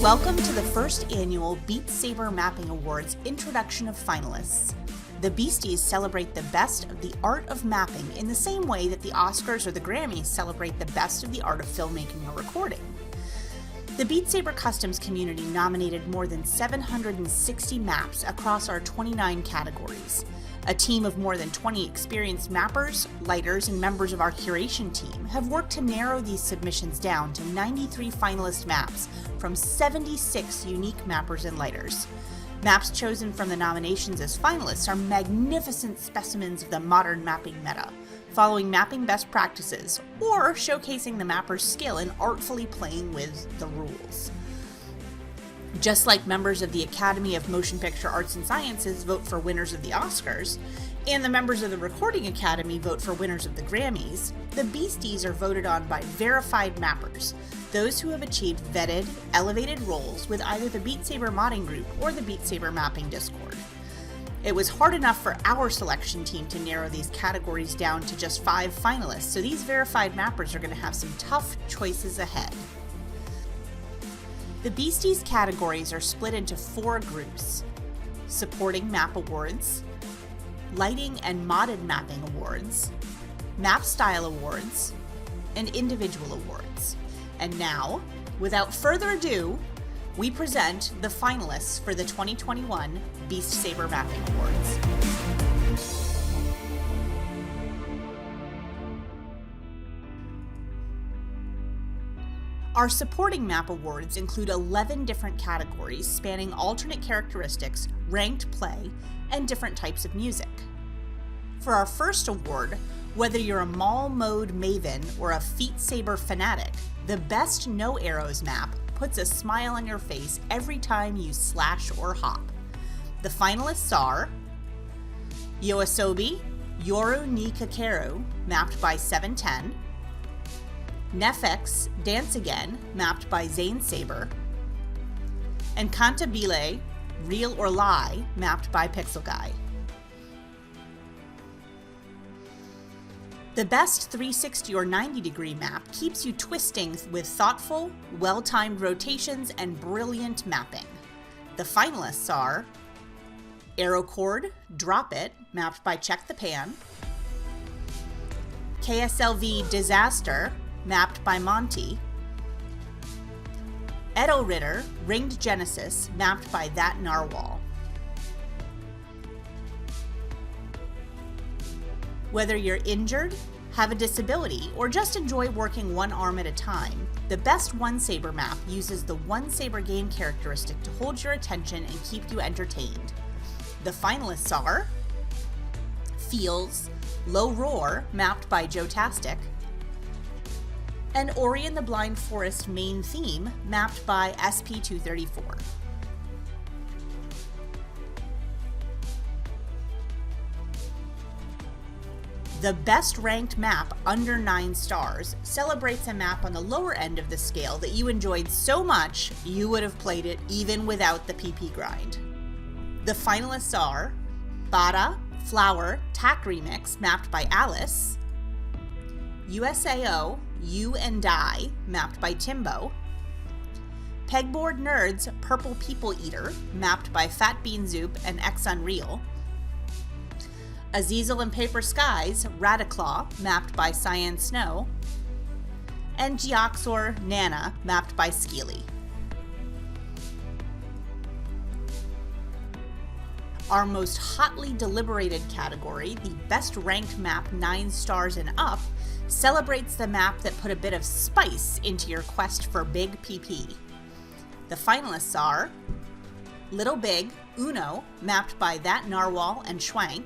Welcome to the first annual BeastSaber Mapping Awards Introduction of Finalists. The Beasties celebrate the best of the art of mapping in the same way that the Oscars or the Grammys celebrate the best of the art of filmmaking or recording. The BeastSaber Customs community nominated more than 760 maps across our 29 categories. A team of more than 20 experienced mappers, lighters, and members of our curation team have worked to narrow these submissions down to 93 finalist maps from 76 unique mappers and lighters. Maps chosen from the nominations as finalists are magnificent specimens of the modern mapping meta, following mapping best practices, or showcasing the mapper's skill in artfully playing with the rules. Just like members of the Academy of Motion Picture Arts and Sciences vote for winners of the Oscars, and the members of the Recording Academy vote for winners of the Grammys, the Beasties are voted on by verified mappers, those who have achieved vetted, elevated roles with either the BeastSaber modding group or the BeastSaber mapping Discord. It was hard enough for our selection team to narrow these categories down to just 5 finalists, so these verified mappers are going to have some tough choices ahead. The Beasties categories are split into 4 groups: Supporting Map Awards, Lighting and Modded Mapping Awards, Map Style Awards, and Individual Awards. And now, without further ado, we present the finalists for the 2021 BeastSaber Mapping Awards. Our supporting map awards include 11 different categories spanning alternate characteristics, ranked play, and different types of music. For our first award, whether you're a Mall Mode maven or a BeastSaber fanatic, the best no arrows map puts a smile on your face every time you slash or hop. The finalists are Yoasobi Yoru ni Kakeru, mapped by 710, Nefex Dance Again, mapped by BeastSaber, and Cantabile Real or Lie, mapped by Pixel Guy. The best 360 or 90 degree map keeps you twisting with thoughtful, well-timed rotations and brilliant mapping. The finalists are Aerocord Drop It, mapped by Check the Pan, KSLV Disaster, mapped by Monty, Edo Ritter Ringed Genesis, mapped by That Narwhal. Whether you're injured, have a disability, or just enjoy working one arm at a time, the best OneSaber map uses the OneSaber game characteristic to hold your attention and keep you entertained. The finalists are Feels Low Roar, mapped by Joe-tastic, and Ori and the Blind Forest main theme, mapped by SP234. The best ranked map under 9 stars celebrates a map on the lower end of the scale that you enjoyed so much you would have played it even without the PP grind. The finalists are Bada Flower Tack Remix, mapped by Alice, USAO You and I, mapped by Timbo, Pegboard Nerds Purple People Eater, mapped by Fat Bean Zoop and X Unreal, Azazel and Paper Skies Radiclaw, mapped by Cyan Snow, and Geoxor Nana, mapped by Skeely. Our most hotly deliberated category, the best ranked map 9 stars and up, celebrates the map that put a bit of spice into your quest for big PP. The finalists are Little Big Uno, mapped by That Narwhal and Schwank,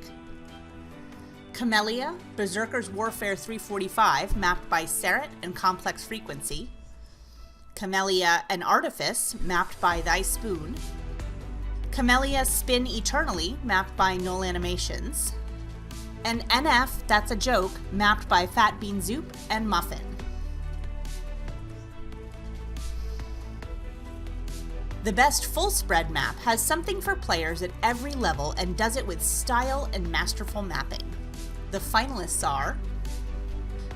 Camellia Berserker's Warfare 345, mapped by Serret and Complex Frequency, Camellia and Artifice, mapped by Thy Spoon, Camellia Spin Eternally, mapped by Null Animations, and NF That's a Joke, mapped by Fat Bean Zoop and Muffin. The best full spread map has something for players at every level and does it with style and masterful mapping. The finalists are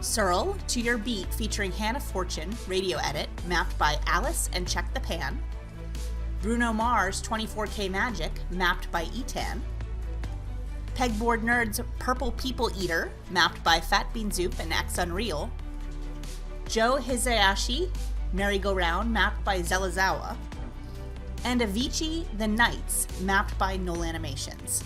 Searle To Your Beat featuring Hannah Fortune radio edit, mapped by Alice and Check the Pan, Bruno Mars' 24K Magic, mapped by Etan. Pegboard Nerd's Purple People Eater, mapped by Fat Bean Zoop and X Unreal. Joe Hisayashi, Merry-Go-Round, mapped by Zelazawa. And Avicii The Knights, mapped by Null Animations.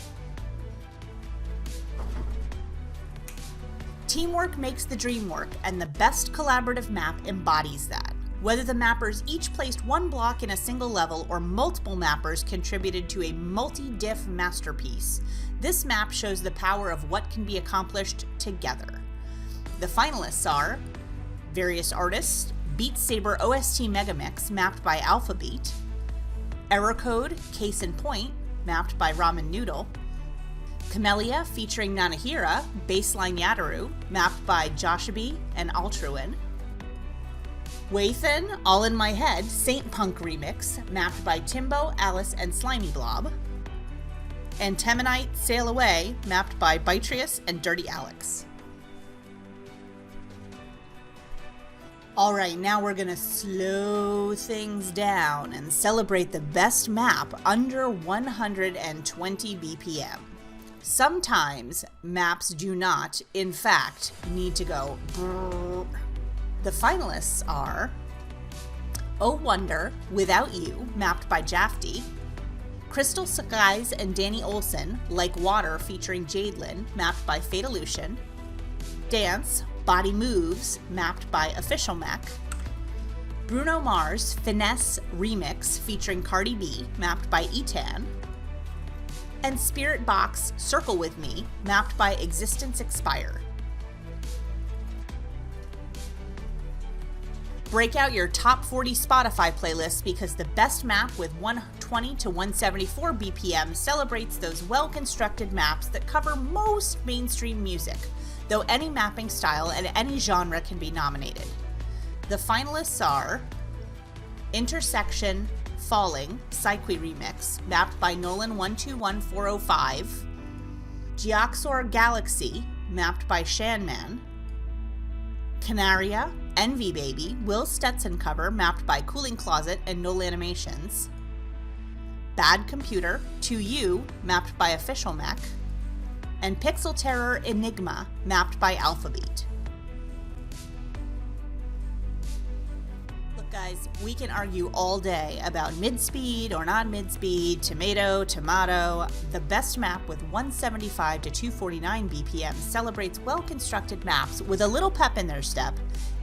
Teamwork makes the dream work, and the best collaborative map embodies that. Whether the mappers each placed one block in a single level or multiple mappers contributed to a multi-diff masterpiece, this map shows the power of what can be accomplished together. The finalists are various artists, BeastSaber OST Megamix, mapped by Alphabeat, Error Code, Case in Point, mapped by Ramen Noodle, Camellia featuring Nanahira, Baseline Yataru, mapped by Joshabi and Altruin, Wathan, All in My Head, Saint Punk Remix, mapped by Timbo, Alice, and Slimy Blob, and Temanite, Sail Away, mapped by Bytrius and Dirty Alex. Alright, now we're gonna slow things down and celebrate the best map under 120 BPM. Sometimes maps do not, in fact, need to go brrr. The finalists are Oh Wonder, Without You, mapped by Jafty, Crystal Skies and Danny Olson, Like Water featuring Jadelyn, mapped by Fatalution, Dance, Body Moves, mapped by Official Mech, Bruno Mars, Finesse Remix featuring Cardi B, mapped by Etan, and Spirit Box, Circle With Me, mapped by Existence Expire. Break out your top 40 Spotify playlists because the best map with 120 to 174 BPM celebrates those well-constructed maps that cover most mainstream music, though any mapping style and any genre can be nominated. The finalists are Intersection, Falling, Psyche Remix, mapped by Nolan121405, Geoxor Galaxy, mapped by Shanman, Canaria, Envy Baby, Will Stetson cover, mapped by Cooling Closet and Null Animations, Bad Computer, To You, mapped by Official Mech, and Pixel Terror Enigma, mapped by Alphabeat. Look guys, we can argue all day about mid-speed or not mid-speed, tomato, tomato. The best map with 175 to 249 BPM celebrates well-constructed maps with a little pep in their step,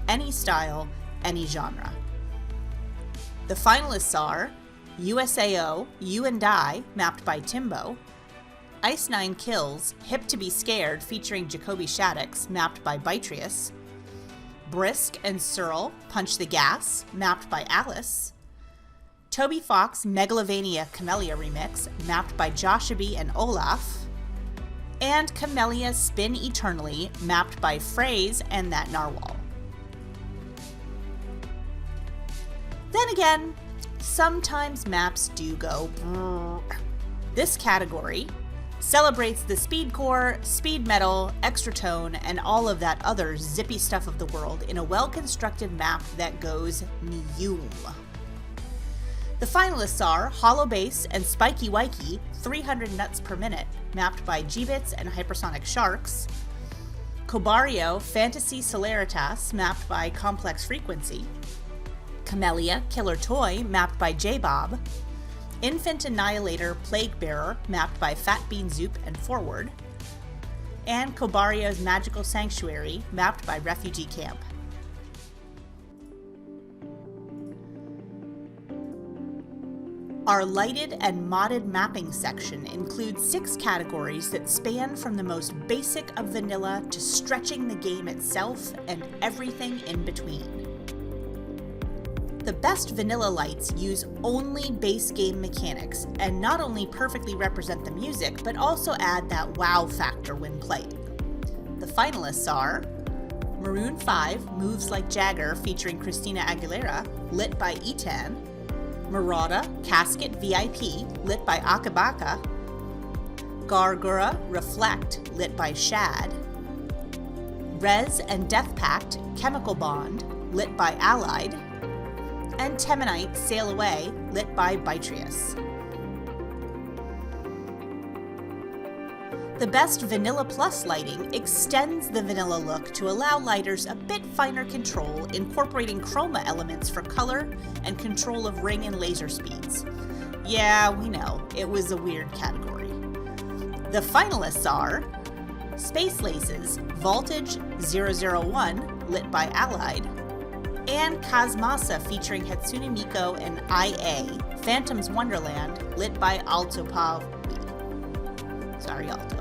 any style, any genre. The finalists are USAO, You and I, mapped by Timbo, Ice 9 Kills, Hip to Be Scared featuring Jacoby Shaddix, mapped by Bytrius, Brisk and Searle, Punch the Gas, mapped by Alice, Toby Fox, Megalovania Camellia Remix, mapped by Joshabi and Olaf, and Camellia Spin Eternally, mapped by Phrase and That Narwhal. Then again, sometimes maps do go brrr. This category celebrates the speedcore, speed metal, extra tone, and all of that other zippy stuff of the world in a well-constructed map that goes Niyum. The finalists are Hollow Bass and Spiky Wikey, 300 nuts per minute, mapped by G-Bits and Hypersonic Sharks, Cobario, Fantasy Celeritas, mapped by Complex Frequency, Camellia, Killer Toy, mapped by J-Bob, Infant Annihilator, Plague Bearer, mapped by Fat Bean Zoop and Forward, and Cobario's Magical Sanctuary, mapped by Refugee Camp. Our lighted and modded mapping section includes 6 categories that span from the most basic of vanilla to stretching the game itself and everything in between. The best vanilla lights use only base game mechanics and not only perfectly represent the music, but also add that wow factor when playing. The finalists are Maroon 5, Moves Like Jagger featuring Christina Aguilera, lit by Etan, Marauda, Casket VIP, lit by Akabaka, Gargura, Reflect, lit by Shad, Rez and Death Pact, Chemical Bond, lit by Allied, and Temanite, Sail Away, lit by Beasties. The Best Vanilla Plus lighting extends the vanilla look to allow lighters a bit finer control, incorporating chroma elements for color and control of ring and laser speeds. Yeah, we know, it was a weird category. The finalists are Space Laces, Voltage 001, lit by Allied, and Kazmasa featuring Hatsune Miku and IA, Phantom's Wonderland, lit by Alto Pav. Sorry, Alto.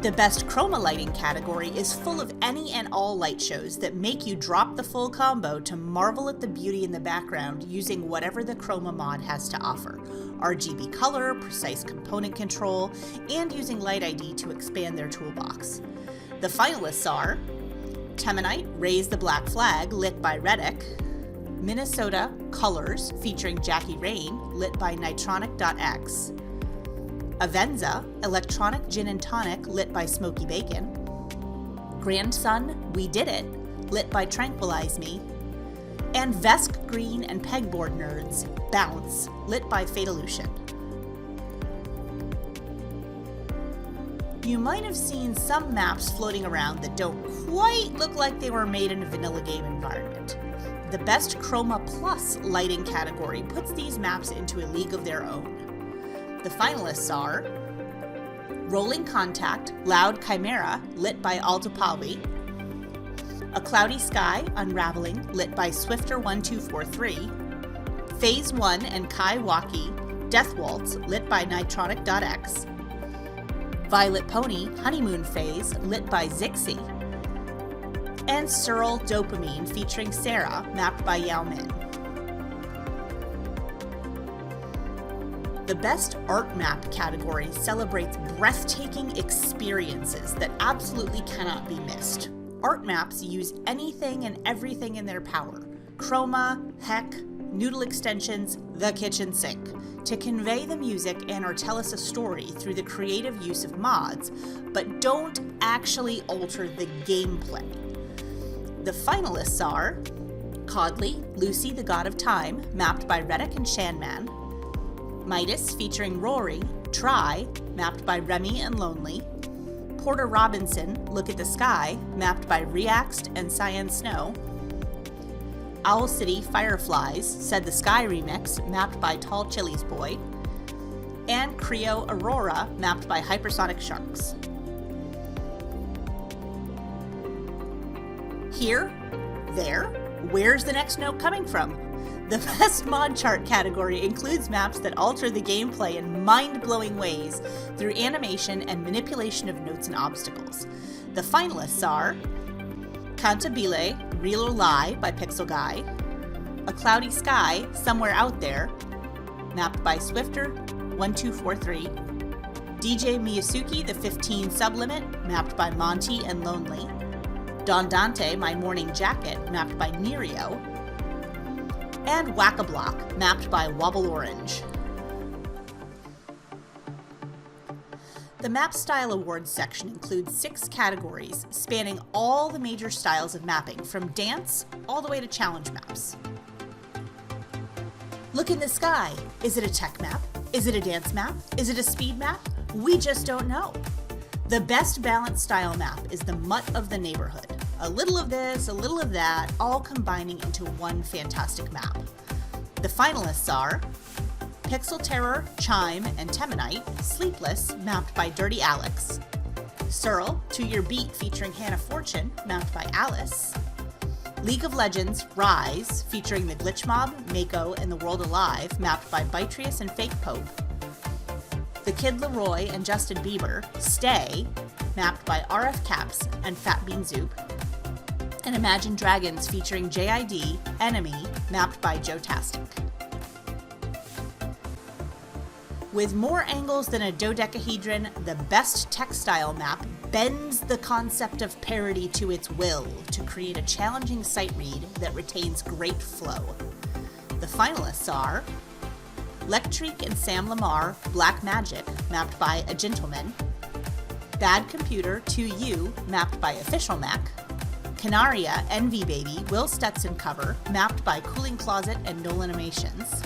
The Best Chroma Lighting category is full of any and all light shows that make you drop the full combo to marvel at the beauty in the background using whatever the Chroma mod has to offer. RGB color, precise component control, and using Light ID to expand their toolbox. The finalists are Temanite, Raise the Black Flag, lit by Reddick, Minnesota Colors, featuring Jackie Rain, lit by Nitronic.x, Avenza, Electronic Gin and Tonic, lit by Smoky Bacon, Grandson, We Did It, lit by Tranquilize Me, and Vesk Green and Pegboard Nerds, Bounce, lit by Fatalution. You might have seen some maps floating around that don't quite look like they were made in a vanilla game environment. The Best Chroma Plus lighting category puts these maps into a league of their own. The finalists are Rolling Contact, Loud Chimera, lit by Altopawi, A Cloudy Sky, Unraveling, lit by Swifter1243, Phase 1 and Kai Waki, Death Waltz, lit by Nitronic.x, Violet Pony, Honeymoon Phase, lit by Zixi, and Searle Dopamine featuring Sarah, mapped by Yao Min. The Best Art Map category celebrates breathtaking experiences that absolutely cannot be missed. Art maps use anything and everything in their power, chroma, heck, noodle extensions, the kitchen sink, to convey the music and or tell us a story through the creative use of mods, but don't actually alter the gameplay. The finalists are Codley, Lucy the God of Time, mapped by Reddick and Shanman, Midas featuring Rory, Try, mapped by Remy and Lonely, Porter Robinson, Look at the Sky, mapped by Reaxed and Cyan Snow, Owl City Fireflies, Said the Sky remix, mapped by Tall Chili's Boy, and Creo Aurora, mapped by Hypersonic Sharks. Here, there, where's the next note coming from? The Best Mod Chart category includes maps that alter the gameplay in mind-blowing ways through animation and manipulation of notes and obstacles. The finalists are Cantabile, Real or Lie by Pixel Guy, A Cloudy Sky, Somewhere Out There, mapped by Swifter1243, DJ Miyasuki, The 15 Sublimit, mapped by Monty and Lonely, Don Dante, My Morning Jacket, mapped by Nerio, and Whack-a-Block, mapped by Wobble Orange. The Map Style Awards section includes 6 categories spanning all the major styles of mapping, from dance all the way to challenge maps. Look in the Sky. Is it a tech map? Is it a dance map? Is it a speed map? We just don't know. The best balanced style map is the mutt of the neighborhood. A little of this, a little of that, all combining into one fantastic map. The finalists are Pixel Terror, Chime, and Temanite, Sleepless, mapped by Dirty Alex, Searle, To Your Beat featuring Hannah Fortune, mapped by Alice, League of Legends, Rise, featuring the Glitch Mob, Mako, and the World Alive, mapped by Beatrice and Fake Pope, The Kid Leroy and Justin Bieber, Stay, mapped by RF Caps and Fat Bean Zoop, and Imagine Dragons featuring JID, Enemy, mapped by Joe Tastic. With more angles than a dodecahedron, the best textile map bends the concept of parody to its will to create a challenging sight read that retains great flow. The finalists are Lectrique and Sam Lamar, Black Magic, mapped by A Gentleman, Bad Computer 2U, mapped by Official Mech, Canaria, Envy Baby, Will Stetson cover, mapped by Cooling Closet and Nolan Animations.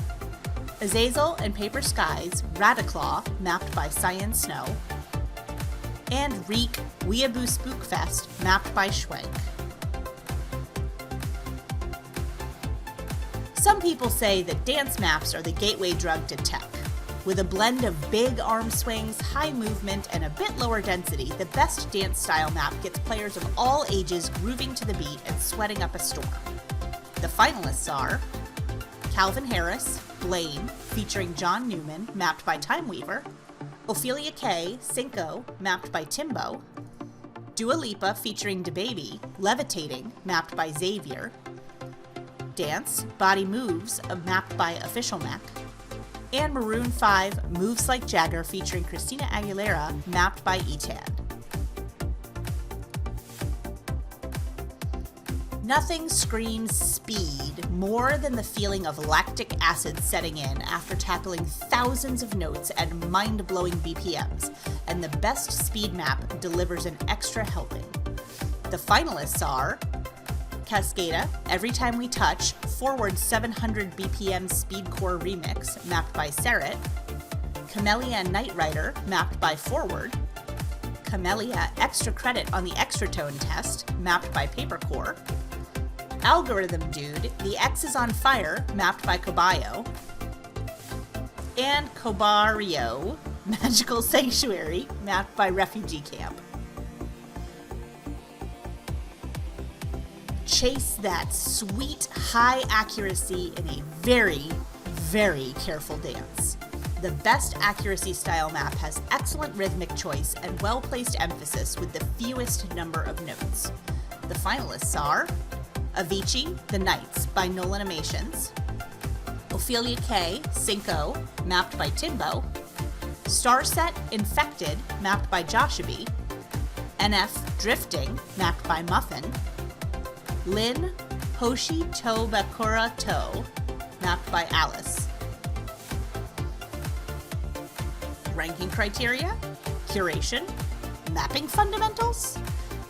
Azazel and Paper Skies, Radiclaw, mapped by Cyan Snow. And Reek, Weeaboo Spookfest, mapped by Schwenk. Some people say that dance maps are the gateway drug to tech. With a blend of big arm swings, high movement, and a bit lower density, the best dance style map gets players of all ages grooving to the beat and sweating up a storm. The finalists are Calvin Harris, Blame, featuring John Newman, mapped by Timeweaver. Ophelia K, Cinco, mapped by Timbo. Dua Lipa, featuring DaBaby, Levitating, mapped by Xavier. Dance, Body Moves, mapped by Official Mech. And Maroon 5, Moves Like Jagger, featuring Christina Aguilera, mapped by Etan. Nothing screams speed more than the feeling of lactic acid setting in after tackling thousands of notes at mind-blowing BPMs, and the best speed map delivers an extra helping. The finalists are Cascada, Every Time We Touch, Forward 700 BPM Speedcore Remix, mapped by Serret. Camellia Night Rider, mapped by Forward. Camellia Extra Credit on the Extra Tone Test, mapped by Papercore. Algorithm Dude, The X is on Fire, mapped by Cobayo. And Cobario, Magical Sanctuary, mapped by Refugee Camp. Chase that sweet, high accuracy in a very, very careful dance. The best accuracy style map has excellent rhythmic choice and well-placed emphasis with the fewest number of notes. The finalists are Avicii, The Nights by Nolan Animations. Ophelia K, Cinco, mapped by Timbo. Starset, Infected, mapped by Joshabi. NF, Drifting, mapped by Muffin. Lin, Hoshi To Bakura To, mapped by Alice. Ranking criteria, curation, mapping fundamentals.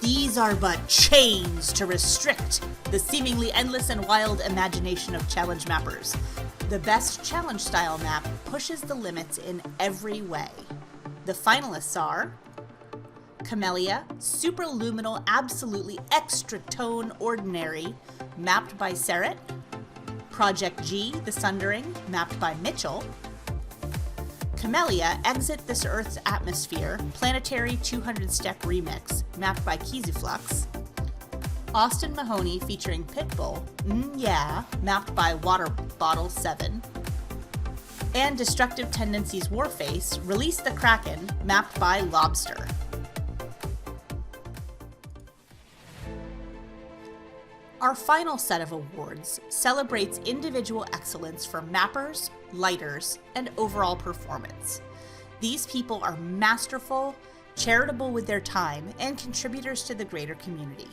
These are but chains to restrict the seemingly endless and wild imagination of challenge mappers. The best challenge style map pushes the limits in every way. The finalists are Camellia, Superluminal, Absolutely Extra Tone Ordinary, mapped by Serret. Project G, The Sundering, mapped by Mitchell. Camellia, Exit This Earth's Atmosphere, Planetary 200-Step Remix, mapped by Kizuflux. Austin Mahoney featuring Pitbull, Yeah, mapped by Water Bottle 7. And Destructive Tendencies Warface, Release the Kraken, mapped by Lobster. Our final set of awards celebrates individual excellence for mappers, lighters, and overall performance. These people are masterful, charitable with their time, and contributors to the greater community.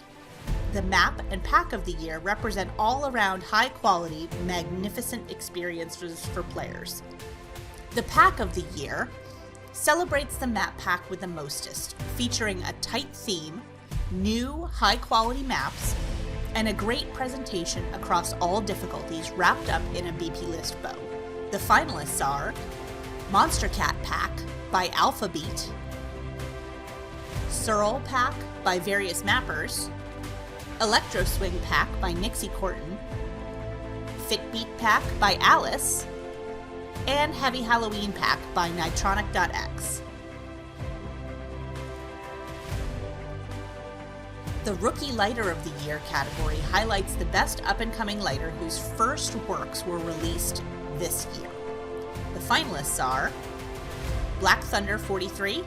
The map and pack of the year represent all-around high-quality, magnificent experiences for players. The pack of the year celebrates the map pack with the mostest, featuring a tight theme, new high-quality maps, and a great presentation across all difficulties wrapped up in a BP list bow. The finalists are Monster Cat Pack by Alphabeat, Searle Pack by Various Mappers, Electro Swing Pack by Nixie Corton, Fitbeat Pack by Alice, and Heavy Halloween Pack by Nitronic.x. The Rookie Lighter of the Year category highlights the best up-and-coming lighter whose first works were released this year. The finalists are Black Thunder 43,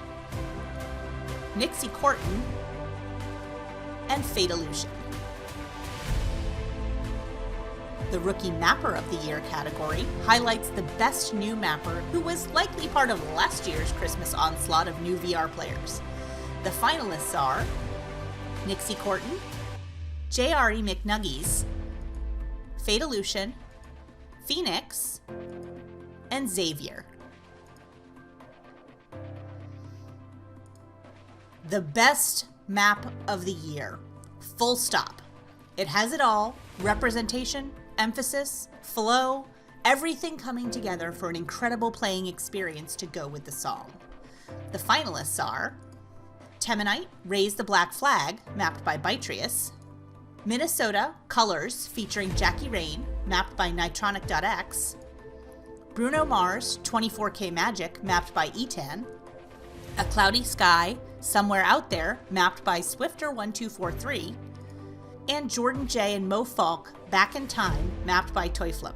Nixie Corton, and Fate Illusion. The Rookie Mapper of the Year category highlights the best new mapper who was likely part of last year's Christmas onslaught of new VR players. The finalists are Nixie Corton, J.R.E. McNuggies, Fate Illusion, Phoenix, and Xavier. The best map of the year Full stop. It has it all: representation, emphasis, flow, everything coming together for an incredible playing experience to go with the song. The finalists are Temenite, Raise the Black Flag, mapped by Beasties; Minnesota, Colors, featuring Jackie Rain, mapped by Nitronic.x; Bruno Mars, 24K Magic, mapped by Etan; A Cloudy Sky, Somewhere Out There, mapped by Swifter1243; and Jordan J and Mo Falk, Back in Time, mapped by Toyflip.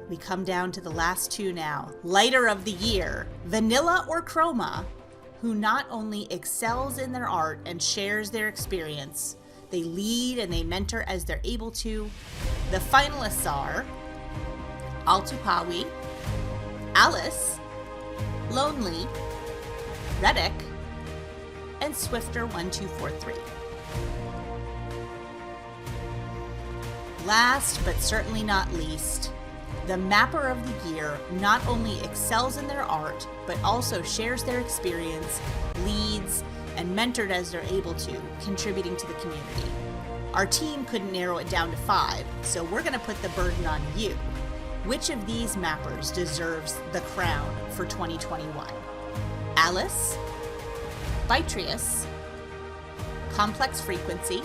We come down to the last two now. Lighter of the Year, Vanilla or Chroma, who not only excels in their art and shares their experience, they lead and they mentor as they're able to. The finalists are Altupawi, Alice, Lonely, Reddick, and Swifter1243. Last but certainly not least, the Mapper of the Year not only excels in their art, but also shares their experience, leads, and mentored as they're able to, contributing to the community. Our team couldn't narrow it down to 5, so we're going to put the burden on you. Which of these mappers deserves the crown for 2021? Alice, Beasties, Complex Frequency,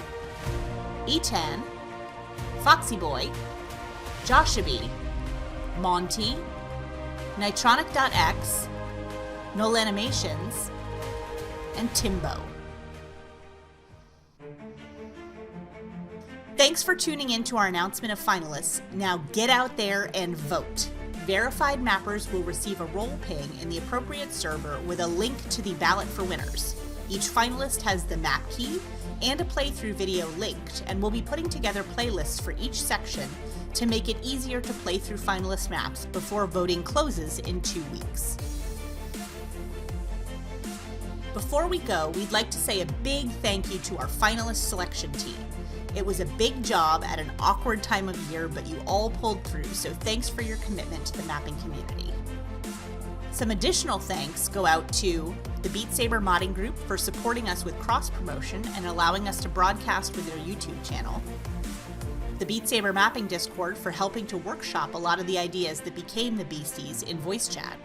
Etan, Foxy Boy, Joshabi, Monty, Nitronic.x, Null Animations, and Timbo. Thanks for tuning in to our announcement of finalists. Now get out there and vote. Verified mappers will receive a role ping in the appropriate server with a link to the ballot for winners. Each finalist has the map key and a playthrough video linked, and we'll be putting together playlists for each section to make it easier to play through finalist maps before voting closes in 2 weeks. Before we go, we'd like to say a big thank you to our finalist selection team. It was a big job at an awkward time of year, but you all pulled through, so thanks for your commitment to the mapping community. Some additional thanks go out to the BeastSaber modding group for supporting us with cross-promotion and allowing us to broadcast with their YouTube channel, the BeastSaber mapping Discord for helping to workshop a lot of the ideas that became the Beasties in voice chat,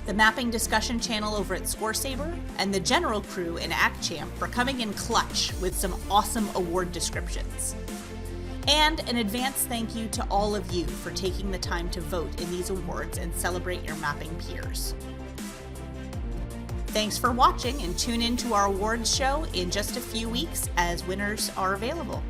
the mapping discussion channel over at ScoreSaber, and the general crew in ActChamp for coming in clutch with some awesome award descriptions. And an advanced thank you to all of you for taking the time to vote in these awards and celebrate your mapping peers. Thanks for watching, and tune in to our awards show in just a few weeks as winners are available.